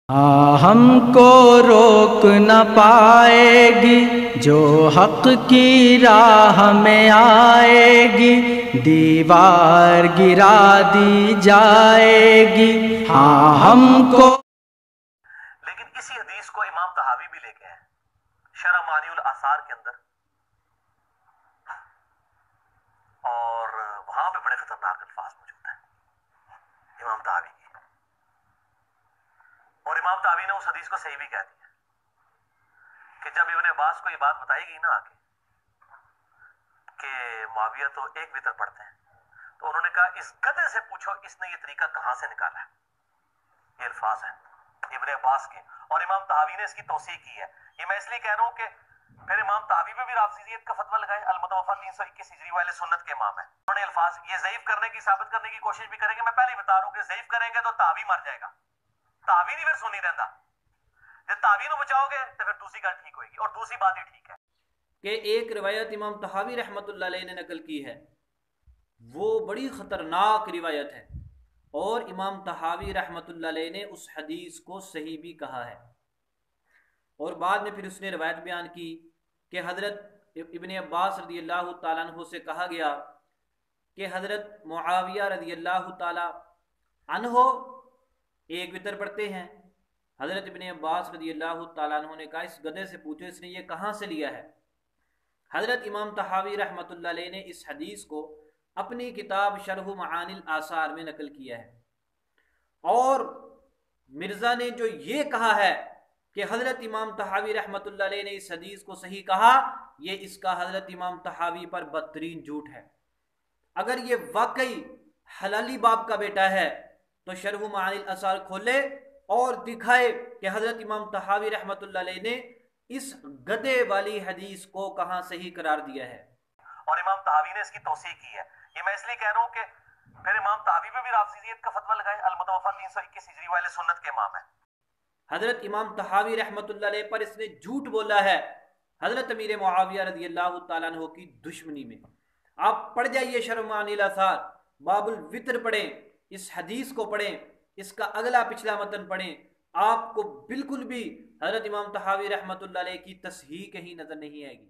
ہم کو روک نہ پائے گی جو حق کی راہ میں آئے گی، دیوار گرا دی جائے گی۔ ہم کو لیکن اسی حدیث کو امام طحاوی بھی لے کے ہیں شرح معانی الاثار کے اندر، اور وہاں پہ بڑے خطرناک الفاظ موجود ہیں امام طحاوی کی، اور امام طحاوی نے اس حدیث کو صحیح بھی کہہ دیا کہ جب ابن عباس کو یہ بات بتائی گئی نا آگے کہ معاویہ تو ایک وتر پڑھتے ہیں، تو انہوں نے کہا اس گدھے سے پوچھو اس نے یہ طریقہ کہاں سے نکالا ہے۔ یہ الفاظ ہیں ابن عباس کے، اور امام طحاوی نے اس کی توثیق کی ہے۔ یہ میں اس لیے کہہ رہا ہوں کہ پھر امام طحاوی پہ بھی رافضیت کا فتویٰ لگائے، المتوفیٰ 321 ہجری والے سنت کے امام ہیں، انہوں نے الفاظ یہ ضعیف کرنے کی ثابت کرنے کی کوشش بھی کریں گے۔ میں پہلے ہی بتا رہا ہوں کہ ضعیف کریں گے تو طحاوی مر جائے گا، طحاوی نہیں پھر سنی رہتا، جب طحاوی نو بچاؤ گے تو پھر دوسری گل ٹھیک ہوئے گی، اور دوسری بات ہی ٹھیک ہے کہ ایک روایت امام طحاوی رحمۃ اللہ علیہ نے نقل کی ہے، وہ بڑی خطرناک روایت ہے، اور امام طحاوی رحمۃ اللہ علیہ نے اس حدیث کو صحیح بھی کہا ہے، اور بعد میں پھر اس نے روایت بیان کی کہ حضرت ابن عباس رضی اللہ تعالیٰ عنہ سے کہا گیا کہ حضرت معاویہ رضی اللہ تعالیٰ عنہ ایک وتر پڑھتے ہیں۔ حضرت ابن عباس رضی اللہ تعالیٰ عنہ نے کہا اس گدھے سے پوچھو اس نے یہ کہاں سے لیا ہے۔ حضرت امام طحاوی رحمۃ اللہ علیہ نے اس حدیث کو اپنی کتاب شرح معانی الاثار میں نقل کیا ہے، اور مرزا نے جو یہ کہا ہے کہ حضرت امام طحاوی رحمۃ اللہ علیہ نے اس حدیث کو صحیح کہا، یہ اس کا حضرت امام طحاوی پر بدترین جھوٹ ہے۔ اگر یہ واقعی حلالی باپ کا بیٹا ہے تو شرح معانی الاثار کھولے اور دکھائے کہ حضرت امام طحاوی رحمۃ اللہ علیہ نے اس گدھے والی حدیث کو کہاں صحیح قرار دیا ہے، اور امام طحاوی نے اس کی توثیق کی ہے۔ یہ میں اس لیے کہہ رہا ہوں کہ پھر امام طحاوی پہ بھی رافضیت کا فتویٰ لگائے، المتوفیٰ 321 ہجری والے سنت کے امام ہیں۔ حضرت امام طحاوی رحمۃ اللہ علیہ پر اس نے جھوٹ بولا ہے حضرت امیر معاویہ رضی اللہ تعالیٰ عنہ کی دشمنی میں۔ آپ پڑھ جائیے شرح معانی الاثار، باب الوتر پڑھیں، اس حدیث کو پڑھیں، اس کا اگلا پچھلا متن پڑھیں، آپ کو بالکل بھی حضرت امام طحاوی رحمۃ اللہ علیہ کی تصحیح کہیں نظر نہیں آئے گی۔